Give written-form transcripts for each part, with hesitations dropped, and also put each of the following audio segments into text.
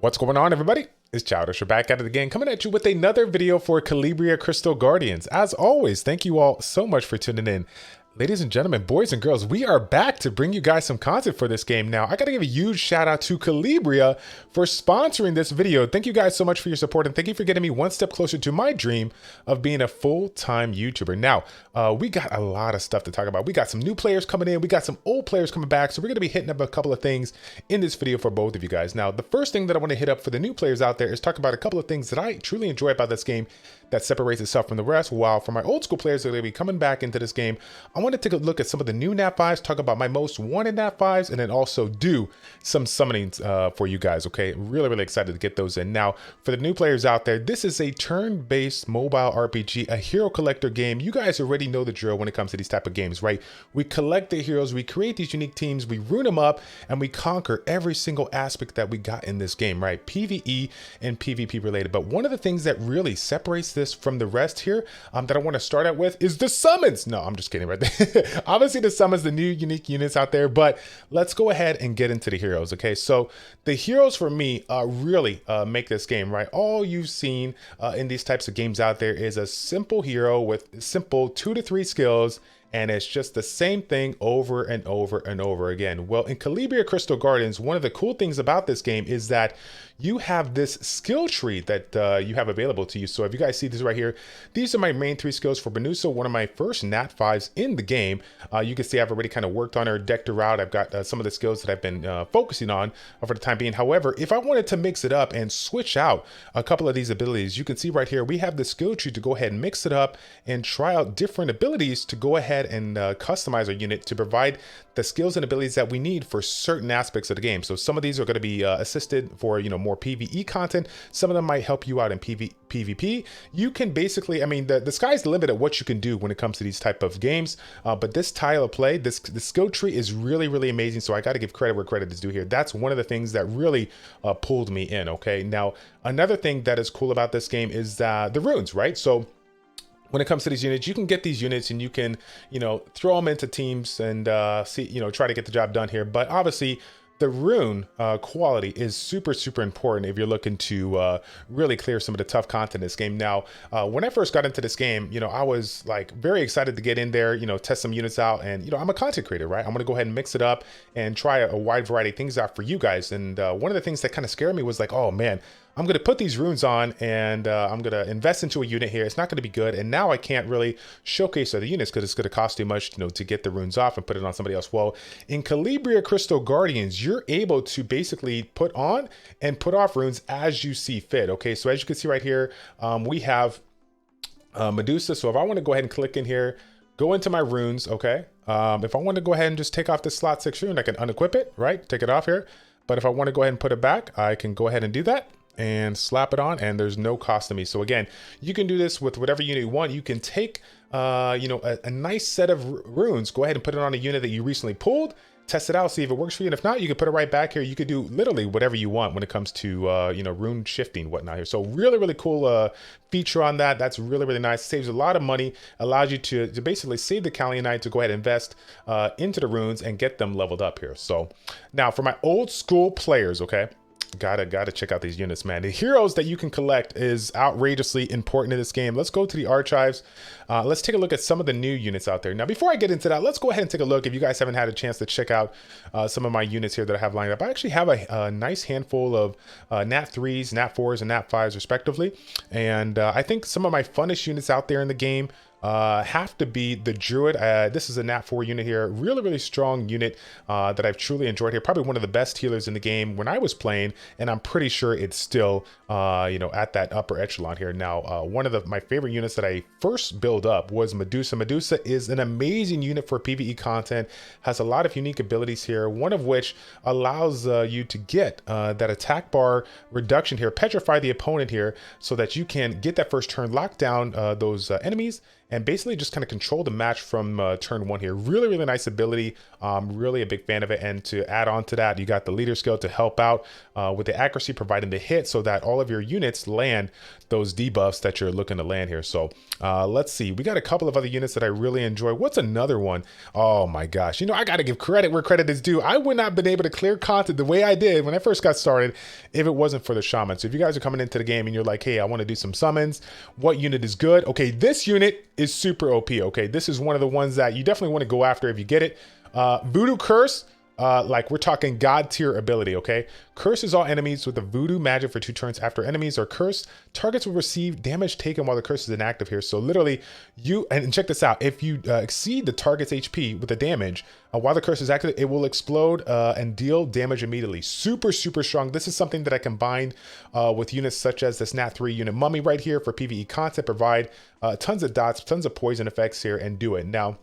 What's going on, everybody? It's Childish. We're back at it again, coming at you with another video for Calibria Crystal Guardians. As always, thank you all so much for tuning in. Ladies and gentlemen, boys and girls, we are back to bring you guys some content for this game. Now, I got to give a huge shout out to Calibria for sponsoring this video. Thank you guys so much for your support, and thank you for getting me one step closer to my dream of being a full-time YouTuber. Now, we got a lot of stuff to talk about. We got some new players coming in. We got some old players coming back. So we're going to be hitting up a couple of things in this video for both of you guys. Now, the first thing that I want to hit up for the new players out there is talk about a couple of things that I truly enjoy about this game that separates itself from the rest. While for my old school players that are going to be coming back into this game, I want to take a look at some of the new NAT 5s, talk about my most wanted NAT 5s, and then also do some summonings for you guys, okay? Really excited to get those in. Now, for the new players out there, this is a turn-based mobile RPG, a hero collector game. You guys already know the drill when it comes to these type of games, right? We collect the heroes, we create these unique teams, we rune them up, and we conquer every single aspect that we got in this game, right? PvE and PvP related. But one of the things that really separates this from the rest here that I want to start out with is the summons. No, I'm just kidding right there. Obviously the summons, the new unique units out there, but let's go ahead and get into the heroes. Okay, so the heroes for me really make this game, right? All you've seen in these types of games out there is a simple hero with simple 2 to 3 skills, and it's just the same thing over and over and over again. Well, in Calibria Crystal Guardians, one of the cool things about this game is that you have this skill tree that you have available to you. So if you guys see this right here, these are my main 3 skills for Medusa, one of my first NAT 5s in the game. You can see I've already kind of worked on her, decked her out. I've got some of the skills that I've been focusing on for the time being. However, if I wanted to mix it up and switch out a couple of these abilities, you can see right here, we have the skill tree to go ahead and mix it up and try out different abilities to go ahead and customize our unit to provide the skills and abilities that we need for certain aspects of the game. So some of these are going to be assisted for, more PvE content. Some of them might help you out in PvP. You can basically, I mean, the sky's the limit at what you can do when it comes to these type of games. But this style of play, the skill tree is really amazing. So I got to give credit where credit is due here. That's one of the things that really pulled me in. Okay. Now, another thing that is cool about this game is the runes, right? So when it comes to these units, you can get these units and you can, throw them into teams and see, try to get the job done here. But obviously, the rune quality is super important if you're looking to really clear some of the tough content in this game. Now, when I first got into this game, I was like very excited to get in there, test some units out. And, I'm a content creator, right? I'm going to go ahead and mix it up and try a wide variety of things out for you guys. And one of the things that kind of scared me was like, oh man, I'm going to put these runes on and I'm going to invest into a unit here. It's not going to be good. And now I can't really showcase other units because it's going to cost too much, to get the runes off and put it on somebody else. Well, in Calibria Crystal Guardians, you're able to basically put on and put off runes as you see fit. Okay, so as you can see right here, we have Medusa. So if I want to go ahead and click in here, go into my runes, okay? If I want to go ahead and just take off the slot 6 rune, I can unequip it, right? Take it off here. But if I want to go ahead and put it back, I can go ahead and do that and slap it on, and there's no cost to me. So again, you can do this with whatever unit you want. You can take a nice set of runes, go ahead and put it on a unit that you recently pulled, test it out, see if it works for you. And if not, you can put it right back here. You could do literally whatever you want when it comes to rune shifting, whatnot here. So really cool feature on that. That's really nice. Saves a lot of money, allows you to basically save the Kalianite to go ahead and invest into the runes and get them leveled up here. So now for my old school players, okay, gotta check out these units, man. The heroes that you can collect is outrageously important in this game. Let's go to the archives. Let's take a look at some of the new units out there. Now, before I get into that, let's go ahead and take a look. If you guys haven't had a chance to check out some of my units here that I have lined up, I actually have a nice handful of NAT 3s, NAT 4s, and NAT 5s respectively. And I think some of my funnest units out there in the game have to be the Druid. This is a NAT 4 unit here, really strong unit that I've truly enjoyed here. Probably one of the best healers in the game when I was playing, and I'm pretty sure it's still at that upper echelon here. Now, one of my favorite units that I first built up was Medusa. Medusa is an amazing unit for PvE content, has a lot of unique abilities here, one of which allows you to get that attack bar reduction here, petrify the opponent here, so that you can get that first turn, lock down those enemies, and basically just kind of control the match from turn 1 here. Really, really nice ability. Really a big fan of it. And to add on to that, you got the leader skill to help out with the accuracy, providing the hit so that all of your units land those debuffs that you're looking to land here. So let's see. We got a couple of other units that I really enjoy. What's another one? Oh my gosh. You know, I got to give credit where credit is due. I would not have been able to clear content the way I did when I first got started if it wasn't for the shaman. So if you guys are coming into the game and you're like, hey, I want to do some summons, what unit is good? Okay, this unit is super OP. Okay, this is one of the ones that you definitely want to go after if you get it. Voodoo Curse. Like we're talking god tier ability, okay? Curses all enemies with a voodoo magic for 2 turns after enemies are cursed. Targets will receive damage taken while the curse is inactive here. So literally and check this out. If you exceed the target's HP with the damage, while the curse is active, it will explode and deal damage immediately. Super, super strong. This is something that I combined with units such as this NAT 3 unit Mummy right here for PvE content, provide tons of dots, tons of poison effects here, and do it. Now,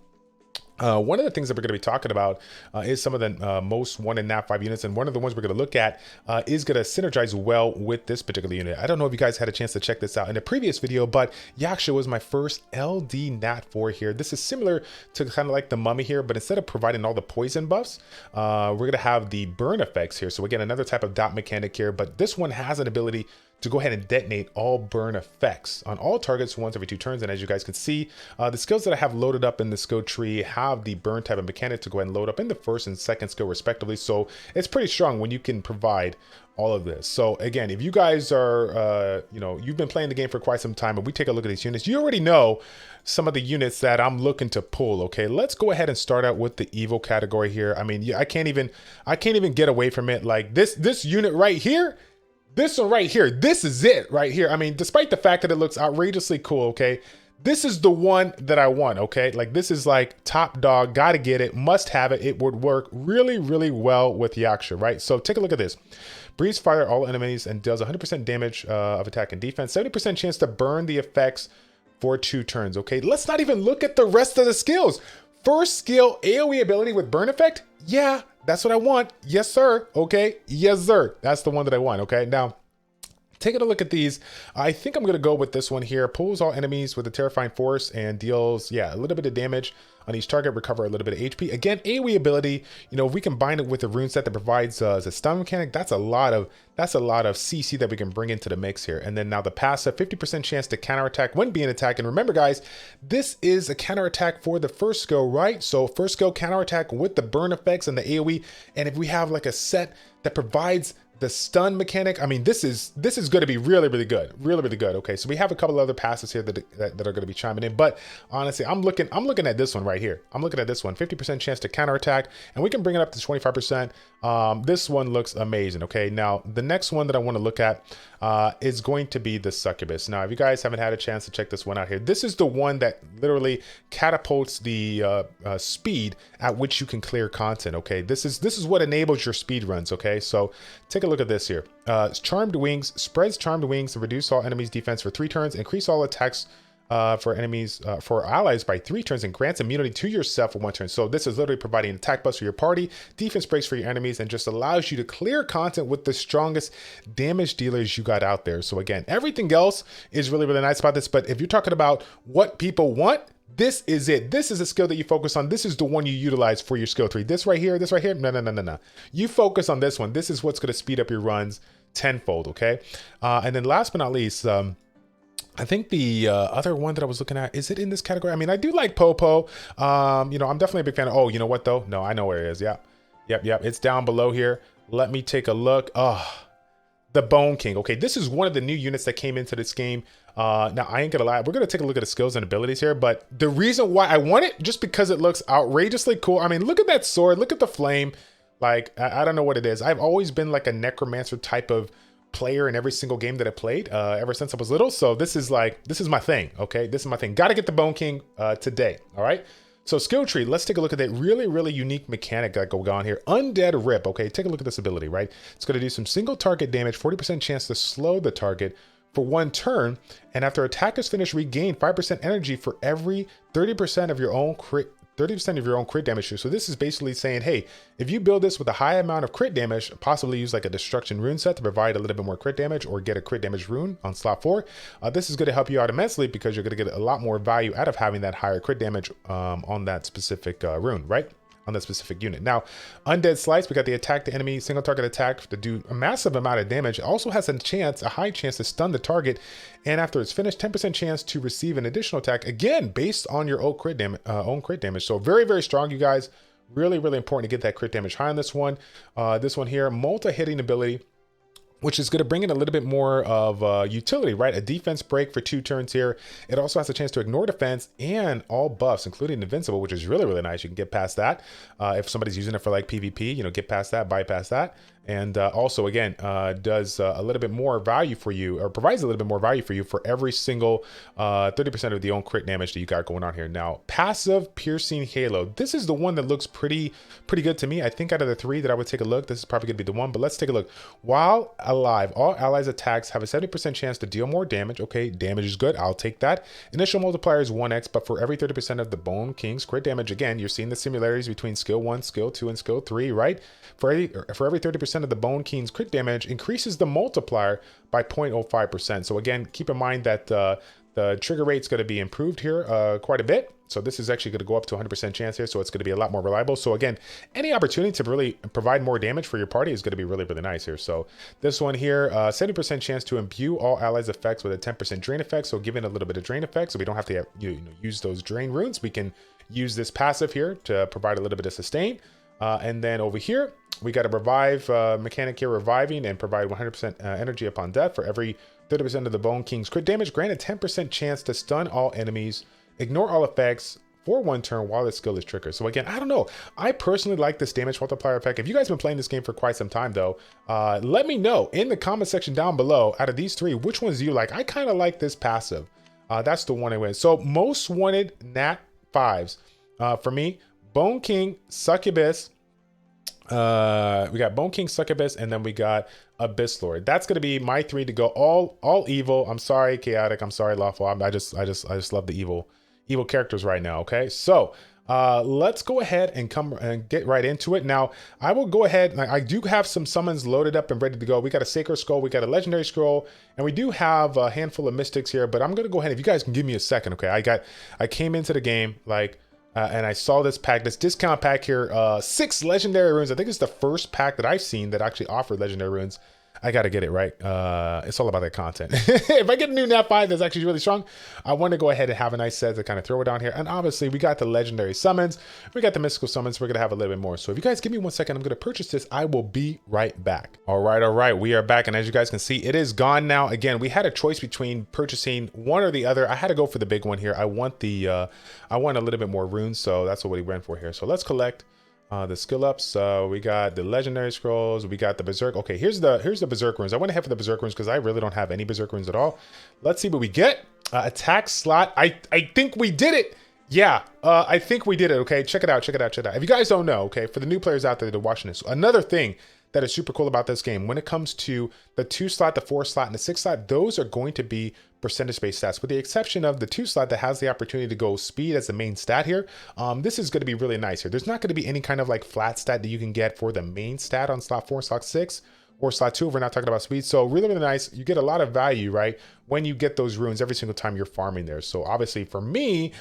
one of the things that we're going to be talking about is some of the most wanted NAT 5 units, and one of the ones we're going to look at is going to synergize well with this particular unit. I don't know if you guys had a chance to check this out in a previous video, but Yaksha was my first LD NAT 4 here. This is similar to kind of like the Mummy here, but instead of providing all the poison buffs, we're going to have the burn effects here. So again, another type of dot mechanic here, but this one has an ability to go ahead and detonate all burn effects on all targets once every 2 turns. And as you guys can see, the skills that I have loaded up in the skill tree have the burn type of mechanic to go ahead and load up in the first and second skill respectively. So it's pretty strong when you can provide all of this. So again, if you guys are, you know, you've been playing the game for quite some time and we take a look at these units, you already know some of the units that I'm looking to pull. Okay, let's go ahead and start out with the evil category here. I mean, I can't even get away from it. Like this unit right here, this one right here, this is it right here. I mean, despite the fact that it looks outrageously cool, okay, this is the one that I want, okay? Like this is like top dog, gotta get it, must have it. It would work really, really well with Yaksha, right? So take a look at this. Breathes fire all enemies and does 100% damage of attack and defense, 70% chance to burn the effects for 2 turns, okay? Let's not even look at the rest of the skills. First skill, AoE ability with burn effect. Yeah, that's what I want. Yes, sir. Okay. Yes, sir. That's the one that I want. Okay. Now, taking a look at these, I think I'm going to go with this one here. Pulls all enemies with a terrifying force and deals, yeah, a little bit of damage on each target, recover a little bit of HP. Again, AoE ability, you know, if we combine it with the rune set that provides a stun mechanic, that's a lot of CC that we can bring into the mix here. And then now the passive, 50% chance to counterattack when being attacked. And remember guys, this is a counterattack for the first skill, right? So first skill counterattack with the burn effects and the AoE. And if we have like a set that provides the stun mechanic, I mean, this is going to be really, really good. Really, really good. Okay, so we have a couple other passes here that are going to be chiming in, but honestly, I'm looking at this one right here. I'm looking at this one, 50% chance to counterattack, and we can bring it up to 25%. This one looks amazing. Okay, now the next one that I want to look at is going to be the Succubus. Now, if you guys haven't had a chance to check this one out here, this is the one that literally catapults the speed at which you can clear content. Okay, this is what enables your speed runs. Okay, so take a look at this here. Charmed Wings spreads Charmed Wings to reduce all enemies' defense for 3 turns, increase all attacks for allies by 3 turns, and grants immunity to yourself for 1 turn. So this is literally providing attack buffs for your party, defense breaks for your enemies, and just allows you to clear content with the strongest damage dealers you got out there. So again, everything else is really, really nice about this. But if you're talking about what people want, this is it. This is a skill that you focus on. This is the one you utilize for your skill tree. This right here, no. You focus on this one. This is what's going to speed up your runs tenfold, okay? And then last but not least, I think the other one that I was looking at, is it in this category? I mean, I do like Popo. You know, I'm definitely a big fan of, oh, you know what though? No, I know where it is. Yeah. Yep. It's down below here. Let me take a look. Oh, the Bone King. Okay, this is one of the new units that came into this game. Now, I ain't gonna lie, we're gonna take a look at the skills and abilities here, but the reason why I want it, just because it looks outrageously cool. I mean, look at that sword, look at the flame. Like, I don't know what it is. I've always been like a necromancer type of player in every single game that I played ever since I was little. So this is my thing. Okay, this is my thing. Got to get the Bone King today. All right. So skill tree, let's take a look at that really, really unique mechanic that go on here. Undead Rip. Okay, take a look at this ability, right? It's going to do some single target damage, 40% chance to slow the target for 1 turn, and after attack is finished, regain 5% energy for every 30% of your own crit 30% of your own crit damage here. So this is basically saying, hey, if you build this with a high amount of crit damage, possibly use like a destruction rune set to provide a little bit more crit damage or get a crit damage rune on slot 4. This is going to help you out immensely because you're going to get a lot more value out of having that higher crit damage on that specific rune, right? On that specific unit. Now, Undead Slice, we got the attack the enemy, single target attack to do a massive amount of damage. It also has a high chance to stun the target, and after it's finished, 10% chance to receive an additional attack, again, based on your own crit damage. So very, very strong, you guys. Really, really important to get that crit damage high on this one. This one here, multi-hitting ability, which is going to bring in a little bit more of utility, right? A defense break for 2 turns here. It also has a chance to ignore defense and all buffs, including invincible, which is really, really nice. You can get past that. If somebody's using it for like PvP, you know, get past that, bypass that. And also, again, does a little bit more value for you, or provides a little bit more value for you for every single 30% of the own crit damage that you got going on here. Now, passive piercing halo. This is the one that looks pretty good to me. I think out of the 3 that I would take a look, this is probably gonna be the one, but let's take a look. While alive, all allies attacks have a 70% chance to deal more damage. Okay, damage is good, I'll take that. Initial multiplier is 1x, but for every 30% of the Bone King's crit damage, again, you're seeing the similarities between skill 1, skill 2, and skill 3, right? For every 30% of the Bone King's crit damage increases the multiplier by 0.05%. So again, keep in mind that the trigger rate's going to be improved here quite a bit. So this is actually going to go up to 100% chance here. So it's going to be a lot more reliable. So again, any opportunity to really provide more damage for your party is going to be really, really nice here. So this one here, 70% chance to imbue all allies effects with a 10% drain effect. So giving a little bit of drain effect. So we don't have to use those drain runes. We can use this passive here to provide a little bit of sustain. And then over here, we got a revive mechanic here, reviving and provide 100% energy upon death for every 30% of the Bone King's crit damage. Grant a 10% chance to stun all enemies, ignore all effects for 1 turn while its skill is triggered. So again, I don't know. I personally like this damage multiplier effect. If you guys have been playing this game for quite some time though, let me know in the comment section down below, out of these 3, which ones do you like? I kind of like this passive. That's the one I win. So most wanted NAT 5s for me, Bone King, Succubus. We got Bone King, Succubus, and then we got Abyss Lord. That's gonna be my 3 to go. All evil. I'm sorry, chaotic. I'm sorry, lawful. I just love the evil characters right now. Okay, so let's go ahead and come and get right into it. Now, I will go ahead. I do have some summons loaded up and ready to go. We got a Sacred Scroll, we got a Legendary Scroll, and we do have a handful of Mystics here. But I'm gonna go ahead. If you guys can give me a second, okay? I came into the game like. And I saw this pack, this discount pack here, 6 legendary runes. I think it's the first pack that I've seen that actually offered legendary runes. I got to get it right. It's all about that content. If I get a new NAT 5 that's actually really strong, I want to go ahead and have a nice set to kind of throw it down here. And obviously we got the legendary summons. We got the mystical summons. We're going to have a little bit more. So if you guys give me 1 second, I'm going to purchase this. I will be right back. All right. We are back. And as you guys can see, it is gone now. Again, we had a choice between purchasing one or the other. I had to go for the big one here. I want a little bit more runes. So that's what we went for here. So let's collect the skill ups. We got the legendary scrolls, we got the berserk. Okay, here's the berserk runes. I went ahead for the berserk runes because I really don't have any berserk runes at all. Let's see what we get. Attack slot. I think we did it. Yeah, I think we did it. Okay, check it out. If you guys don't know, okay, for the new players out there that are watching this, another thing that is super cool about this game, when it comes to the 2 slot, the 4 slot, and the 6 slot, those are going to be percentage-based stats, with the exception of the 2 slot that has the opportunity to go speed as the main stat here. This is going to be really nice here. There's not going to be any kind of like flat stat that you can get for the main stat on slot 4, slot 6, or slot 2 if we're not talking about speed. So really, really nice. You get a lot of value, right, when you get those runes every single time you're farming there. So obviously for me,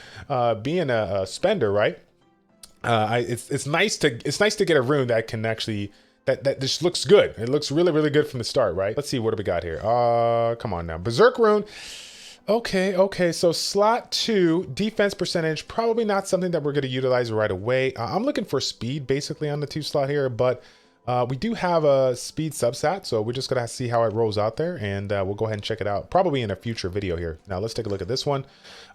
being a spender, right, it's nice to get a rune that can actually that just looks good. It looks really, really good from the start, right? Let's see, what do we got here? Come on now. Berserk rune. Okay. So slot 2, defense percentage, probably not something that we're going to utilize right away. I'm looking for speed basically on the 2 slot here, but we do have a speed substat, so we're just going to see how it rolls out there, and we'll go ahead and check it out probably in a future video here. Now let's take a look at this one.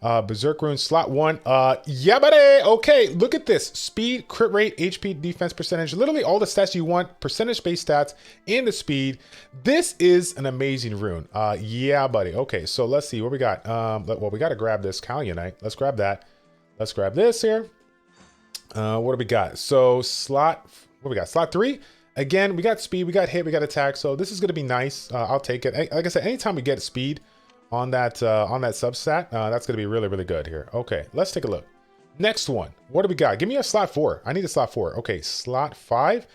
Berserk rune, slot 1. Yeah, buddy. Okay, look at this. Speed, crit rate, HP, defense percentage, literally all the stats you want, percentage-based stats, and the speed. This is an amazing rune. Yeah, buddy. Okay, so let's see what we got. Well, we got to grab this Calionite. Let's grab that. Let's grab this here. What do we got? So slot, what we got? Slot 3. Again, we got speed, we got hit, we got attack. So this is going to be nice. I'll take it. Like I said, anytime we get speed on that substat, that's going to be really, really good here. Okay, let's take a look. Next one. What do we got? Give me a slot 4. I need a slot 4. Okay, slot 5.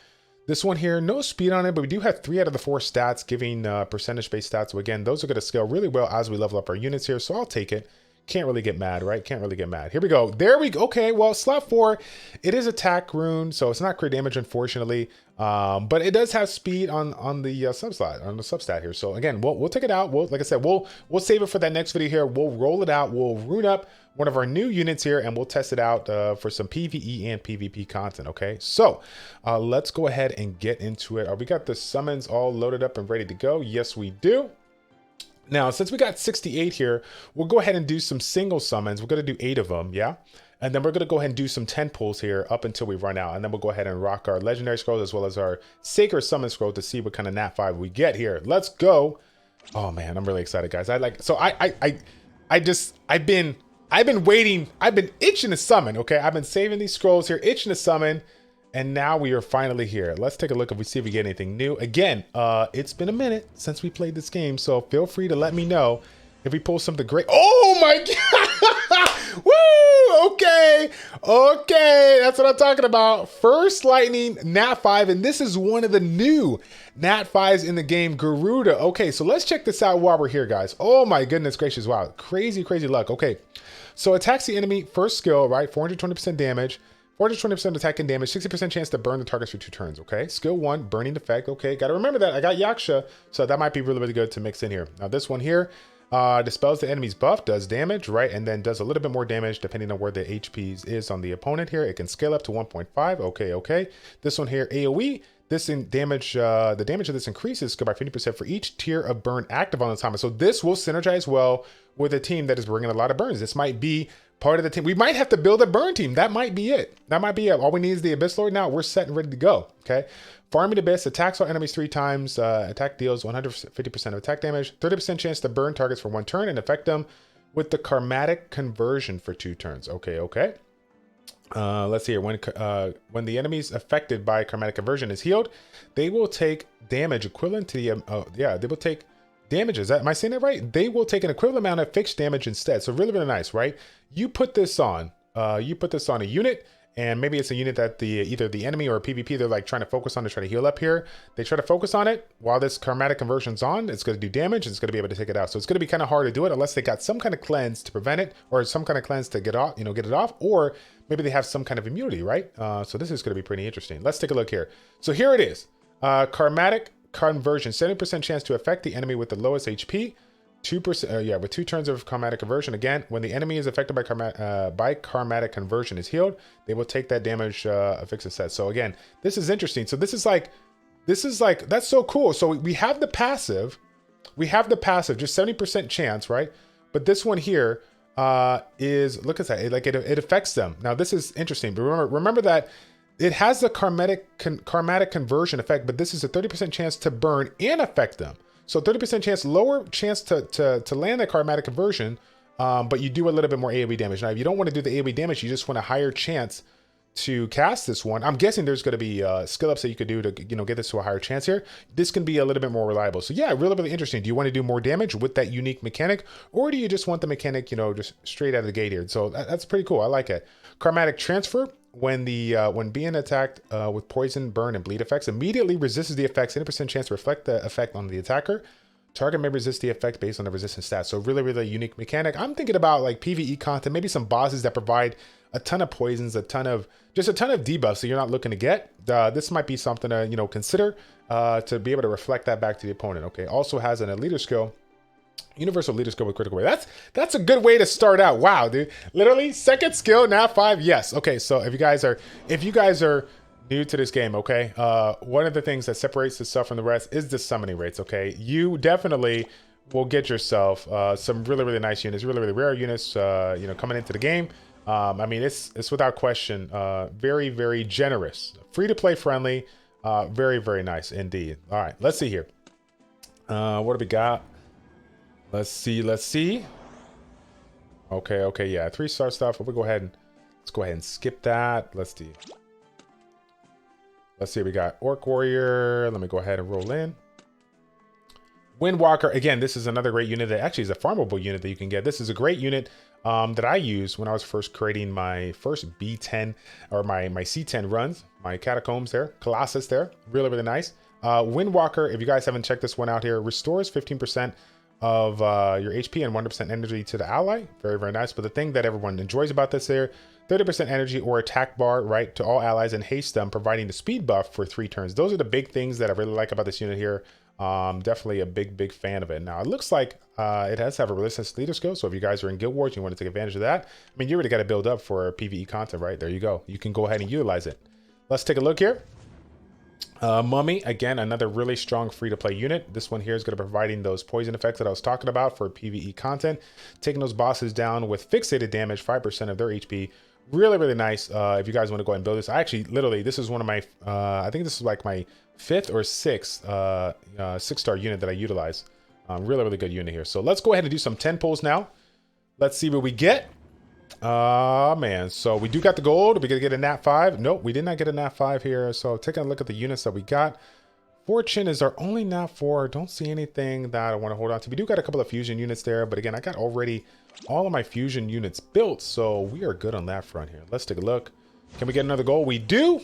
This one here, no speed on it, but we do have 3 out of the 4 stats giving percentage-based stats. So again, those are going to scale really well as we level up our units here. So I'll take it. Can't really get mad, right? Can't really get mad. Here we go. There we go. Okay, well, slot 4, it is attack rune, so it's not crit damage, unfortunately. But it does have speed on the substat here. So again, we'll take it out. Like I said, we'll save it for that next video here. We'll roll it out. We'll rune up one of our new units here, and we'll test it out for some PvE and PvP content. Okay, so let's go ahead and get into it. We got the summons all loaded up and ready to go. Yes, we do. Now, since we got 68 here, we'll go ahead and do some single summons. We're going to do 8 of them, yeah? And then we're going to go ahead and do some 10 pulls here up until we run out. And then we'll go ahead and rock our legendary scrolls as well as our sacred summon scroll to see what kind of nat 5 we get here. Let's go. Oh man, I'm really excited, guys. I've been waiting. I've been itching to summon, okay? I've been saving these scrolls here, itching to summon. And now we are finally here. Let's take a look if we see if we get anything new. Again, it's been a minute since we played this game, so feel free to let me know if we pull something great. Oh my God! Woo! Okay, okay, that's what I'm talking about. First lightning, nat 5, and this is one of the new nat 5s in the game, Garuda. Okay, so let's check this out while we're here, guys. Oh my goodness gracious, wow, crazy, crazy luck. Okay, so attacks the enemy, first skill, right? 420% damage. 420% attack and damage, 60% chance to burn the targets for 2 turns, okay? Skill 1, burning effect, okay. Got to remember that. I got Yaksha, so that might be really, really good to mix in here. Now, this one here, dispels the enemy's buff, does damage, right? And then does a little bit more damage depending on where the HP is on the opponent here. It can scale up to 1.5, okay, okay. This one here, AoE, this in damage, the damage of this increases by 50% for each tier of burn active on the timer. So this will synergize well with a team that is bringing a lot of burns. This might be part of the team. We might have to build a burn team. That might be it. That might be it. All we need is the Abyss Lord. Now we're set and ready to go. Okay. Farming Abyss attacks all enemies 3 times. Attack deals 150% of attack damage, 30% chance to burn targets for 1 turn and affect them with the karmatic conversion for 2 turns. Okay. Okay. Let's see here. When the enemies affected by karmatic conversion is healed, they will take damage equivalent to the, they will take damages. Am I saying that right? They will take an equivalent amount of fixed damage instead. So really, really nice, right? You put this on a unit, and maybe it's a unit that either the enemy or PvP, they're like trying to focus on to try to heal up here. They try to focus on it while this karmatic conversion's on. It's going to do damage. And it's going to be able to take it out. So it's going to be kind of hard to do it unless they got some kind of cleanse to prevent it, or some kind of cleanse to get off, get it off, or maybe they have some kind of immunity, right? So this is going to be pretty interesting. Let's take a look here. So here it is. Karmatic conversion, 70% chance to affect the enemy with the lowest HP. 2%, with 2 turns of karmatic conversion. Again, when the enemy is affected by karmatic conversion is healed, they will take that damage affixed set. So again, this is interesting. So this is like, that's so cool. So we have the passive, just 70% chance, right? But this one here is, look at that, it affects them. Now this is interesting, but remember that it has the karmatic conversion effect, but this is a 30% chance to burn and affect them. So 30% chance, lower chance to land that karmatic conversion, but you do a little bit more AoE damage. Now, if you don't want to do the AoE damage, you just want a higher chance to cast this one. I'm guessing there's going to be skill ups that you could do to get this to a higher chance here. This can be a little bit more reliable. So yeah, really, really interesting. Do you want to do more damage with that unique mechanic, or do you just want the mechanic, just straight out of the gate here? So that's pretty cool. I like it. Karmatic transfer. When being attacked with poison, burn, and bleed effects, immediately resists the effects, 80% chance to reflect the effect on the attacker. Target may resist the effect based on the resistance stats. So really, really unique mechanic. I'm thinking about like PvE content, maybe some bosses that provide a ton of poisons, a ton of debuffs so you're not looking to get. This might be something to consider to be able to reflect that back to the opponent. Okay, also has an leader skill. Universal leader skill with critical rate. That's a good way to start out. Wow, dude. Literally second skill, nat 5. Yes. Okay, so if you guys are new to this game, okay, one of the things that separates this stuff from the rest is the summoning rates. Okay, you definitely will get yourself some really, really nice units, really, really rare units, coming into the game. I mean, it's without question very, very generous, free to play friendly, very, very nice indeed. All right, let's see here. What do we got? Let's see. Okay, yeah, 3-star stuff. Let's go ahead and skip that. Let's see. We got Orc Warrior. Let me go ahead and roll in. Windwalker, again, this is another great unit that actually is a farmable unit that you can get. This is a great unit that I used when I was first creating my first B10 or my C10 runs, my Catacombs there, Colossus there, really, really nice. Windwalker, if you guys haven't checked this one out here, restores 15% of your HP and 100% energy to the ally. Very, very nice. But the thing that everyone enjoys about this here, 30% energy or attack bar, right, to all allies and haste them, providing the speed buff for 3 turns. Those are the big things that I really like about this unit here. Definitely a big fan of it. Now it looks like it has to have a resistance leader skill, so if you guys are in guild wars and you want to take advantage of that, I mean, you already got to build up for PvE content, right? There you go. You can go ahead and utilize it. Let's take a look here. Mummy, again, another really strong free-to-play unit. This one here is going to be providing those poison effects that I was talking about for PvE content, taking those bosses down with fixated damage, 5% of their HP. Really, really nice. If you guys want to go ahead and build this, I actually literally, this is one of my I think this is like my 5th or 6th 6-star unit that I utilize. Really, really good unit here. So let's go ahead and do some 10 pulls now. Let's see what we get. Man, so we do got the gold. Are we gonna get a nat 5? Nope, we did not get a nat 5 here. So taking a look at the units that we got, Fortune is our only nat 4. Don't see anything that I want to hold on to. We do got a couple of fusion units there, but again, I got already all of my fusion units built, so we are good on that front here. Let's take a look. Can we get another gold? We do.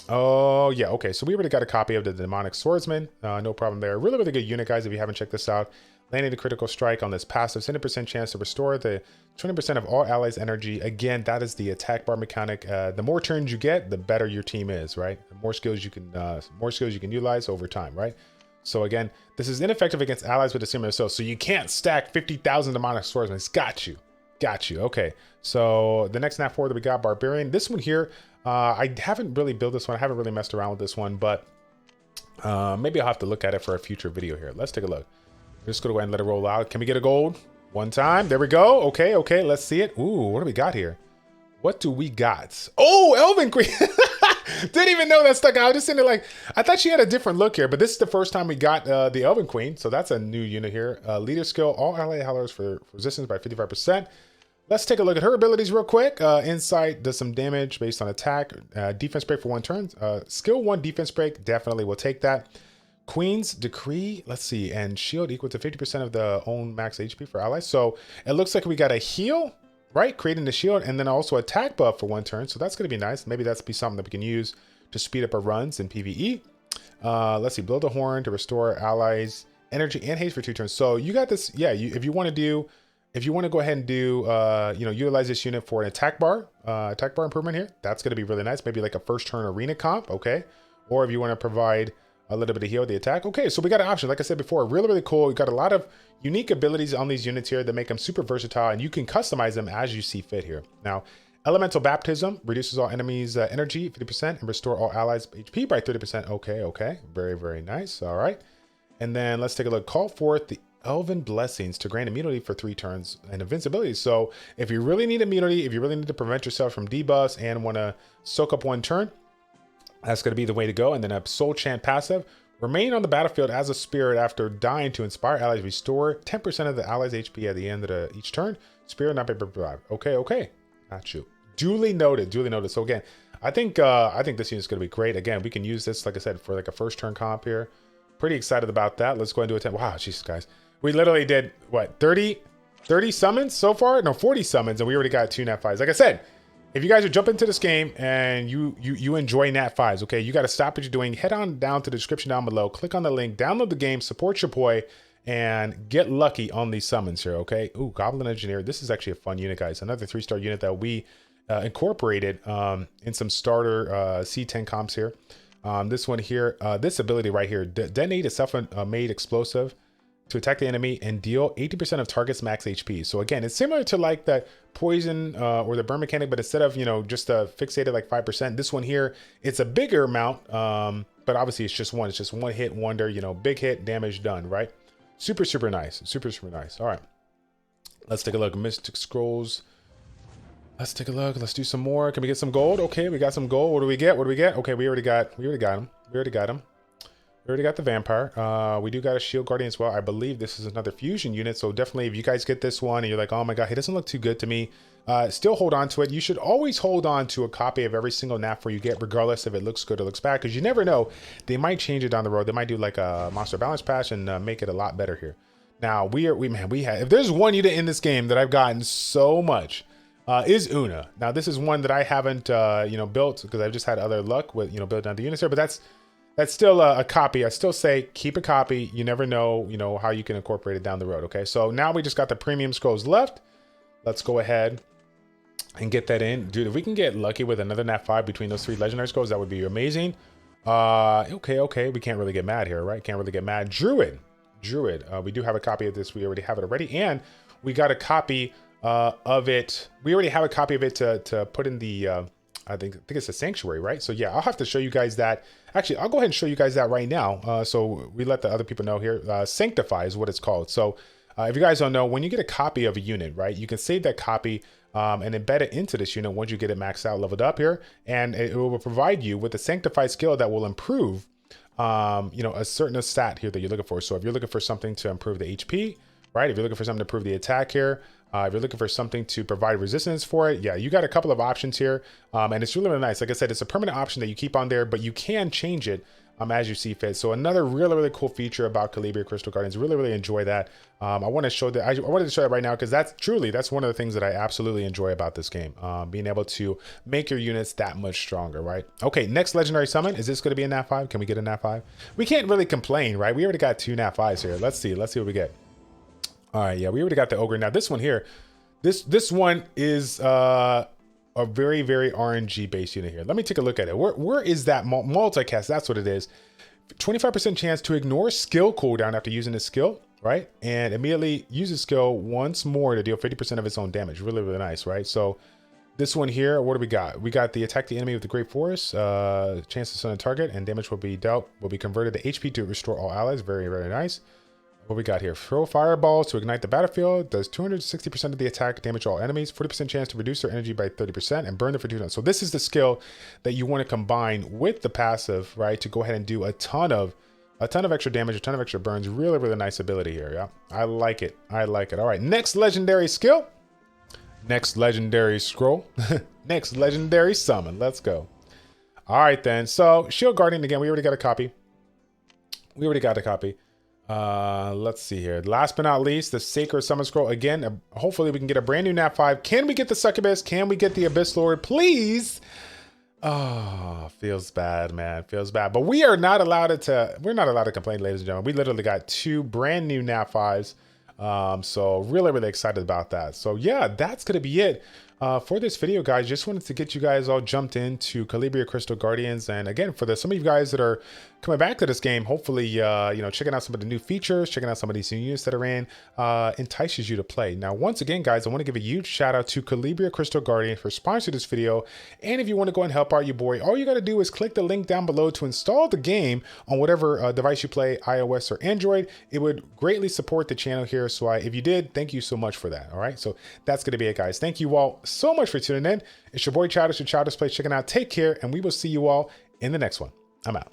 Oh yeah, okay, so we already got a copy of the demonic swordsman. No problem there. Really, really good unit, guys. If you haven't checked this out, landing a critical strike on this passive, 70% chance to restore the 20% of all allies energy. Again, that is the attack bar mechanic. The more turns you get, the better your team is, right? The more skills you can utilize over time, right? So again, this is ineffective against allies with a similar skill. So you can't stack 50,000 demonic swordsmen. It's got you. Okay, so the next nat 4 that we got, barbarian. This one here, I haven't really built this one. I haven't really messed around with this one, but maybe I'll have to look at it for a future video here. Let's take a look. We're just gonna go ahead and let it roll out. Can we get a gold? One time. There we go. Okay, let's see it. Ooh, what do we got here? What do we got? Oh, Elven Queen. Didn't even know that stuck out. I was just sitting there like, I thought she had a different look here, but this is the first time we got the Elven Queen. So that's a new unit here. Leader skill, all ally howlers for resistance by 55%. Let's take a look at her abilities real quick. Insight does some damage based on attack. Defense break for 1 turn. Skill 1 defense break, definitely will take that. Queen's Decree, let's see, and shield equal to 50% of the own max HP for allies. So it looks like we got a heal, right? Creating the shield, and then also attack buff for 1 turn. So that's going to be nice. Maybe that's be something that we can use to speed up our runs in PvE. Let's see, blow the horn to restore allies energy and haste for 2 turns. So you got this. Yeah, if you want to go ahead and do, utilize this unit for an attack bar improvement here, that's going to be really nice. Maybe like a first turn arena comp, okay? Or if you want to provide a little bit of heal the attack. Okay, so we got an option. Like I said before, really, really cool. We got a lot of unique abilities on these units here that make them super versatile, and you can customize them as you see fit here. Now, Elemental Baptism reduces all enemies' energy 50% and restore all allies' HP by 30%. Okay. Very, very nice. All right. And then let's take a look. Call forth the Elven Blessings to grant immunity for 3 turns and invincibility. So if you really need immunity, if you really need to prevent yourself from debuffs and want to soak up 1 turn, that's going to be the way to go. And then a Soul Chant passive. Remain on the battlefield as a spirit after dying to inspire allies. Restore 10% of the allies' HP at the end of each turn. Spirit not be revived. Okay. Got you. Duly noted. So again, I think this unit is going to be great. Again, we can use this, like I said, for like a first turn comp here. Pretty excited about that. Let's go and do a 10. Wow, Jesus, guys. We literally did, what, 30 summons so far? No, 40 summons, and we already got 2 nat 5s. Like I said, if you guys are jumping into this game and you enjoy nat 5s, okay, you got to stop what you're doing. Head on down to the description down below. Click on the link. Download the game. Support your boy. And get lucky on these summons here, okay? Ooh, Goblin Engineer. This is actually a fun unit, guys. Another 3-star unit that we incorporated in some starter C10 comps here. This one here, this ability right here, detonate a self-made explosive to attack the enemy and deal 80% of target's max HP. So again, it's similar to like the poison or the burn mechanic, but instead of, just fixated like 5%, this one here, it's a bigger amount, but obviously it's just one hit wonder, big hit, damage done, right? Super nice. Super nice. All right, let's take a look. Mystic Scrolls. Let's take a look. Let's do some more. Can we get some gold? Okay, we got some gold. What do we get? Okay, we already got him. already got the vampire. We do got a shield guardian as well. I believe this is another fusion unit. So definitely if you guys get this one and you're like, oh my God, he doesn't look too good to me. Still hold on to it. You should always hold on to a copy of every single NAT4 you get, regardless if it looks good or looks bad, because you never know. They might change it down the road. They might do like a monster balance patch and make it a lot better here. Now we have, if there's one unit in this game that I've gotten so much, is Rune. Now this is one that I haven't, built because I've just had other luck with, building out the units here, but that's still a copy. I still say keep a copy. You never know, how you can incorporate it down the road. Okay. So now we just got the premium scrolls left. Let's go ahead and get that in. Dude, if we can get lucky with another NAT5 between those 3 legendary scrolls, that would be amazing. Okay. We can't really get mad here, right? Can't really get mad. Druid. We do have a copy of this. We already have it already. And we got a copy of it. We already have a copy of it to put in the, I think it's a sanctuary, right? So yeah, I'll have to show you guys that. Actually, I'll go ahead and show you guys that right now. So we let the other people know here. Sanctify is what it's called. So if you guys don't know, when you get a copy of a unit, right, you can save that copy and embed it into this unit once you get it maxed out, leveled up here, and it will provide you with a sanctified skill that will improve, a certain stat here that you're looking for. So if you're looking for something to improve the HP, right? If you're looking for something to improve the attack here, if you're looking for something to provide resistance for it, yeah, you got a couple of options here, and it's really nice. Like I said, it's a permanent option that you keep on there, but you can change it as you see fit. So another really cool feature about Calibria Crystal Guardians. Really enjoy that. I want to show that. I wanted to show that right now because that's one of the things that I absolutely enjoy about this game. Being able to make your units that much stronger, right? Okay, next legendary summon. Is this going to be a NAT5? Can we get a NAT5? We can't really complain, right? We already got 2 NAT5s here. Let's see what we get. All right, yeah, we already got the ogre. Now this one here, this one is a very RNG based unit here. Let me take a look at it. Where is that multicast? That's what it is. 25% chance to ignore skill cooldown after using this skill, right? And immediately use the skill once more to deal 50% of its own damage. Really nice, right? So this one here, what do we got? We got the attack the enemy with the Great Forest, chance to stun a target, and damage will be converted to HP to restore all allies. Very nice. What we got here? Throw fireballs to ignite the battlefield. Does 260% of the attack, damage all enemies. 40% chance to reduce their energy by 30% and burn them for 2 times. So this is the skill that you want to combine with the passive, right? To go ahead and do a ton of extra damage, a ton of extra burns. Really nice ability here. Yeah, I like it. All right, next legendary skill. Next legendary scroll. Next legendary summon. Let's go. All right then. So Shield Guardian again. We already got a copy. Let's see here. Last but not least, the Sacred Summon Scroll. Again, hopefully we can get a brand new NAT5. Can we get the Succubus? Can we get the Abyss Lord? Please. Oh, feels bad, man. Feels bad. But we're not allowed to complain, ladies and gentlemen. We literally got 2 brand new NAT5s. So really excited about that. So yeah, that's going to be it. For this video, guys. Just wanted to get you guys all jumped into Calibria Crystal Guardians. And again, for some of you guys that are coming back to this game, hopefully, checking out some of the new features, checking out some of these new units that are in, entices you to play. Now, once again, guys, I want to give a huge shout out to Calibria Crystal Guardians for sponsoring this video. And if you want to go and help out your boy, all you got to do is click the link down below to install the game on whatever device you play, iOS or Android. It would greatly support the channel here. So if you did, thank you so much for that. All right. So that's going to be it, guys. Thank you all so much for tuning in. It's your boy Childish with ChildishPlays checking out. Take care, and we will see you all in the next one. I'm out.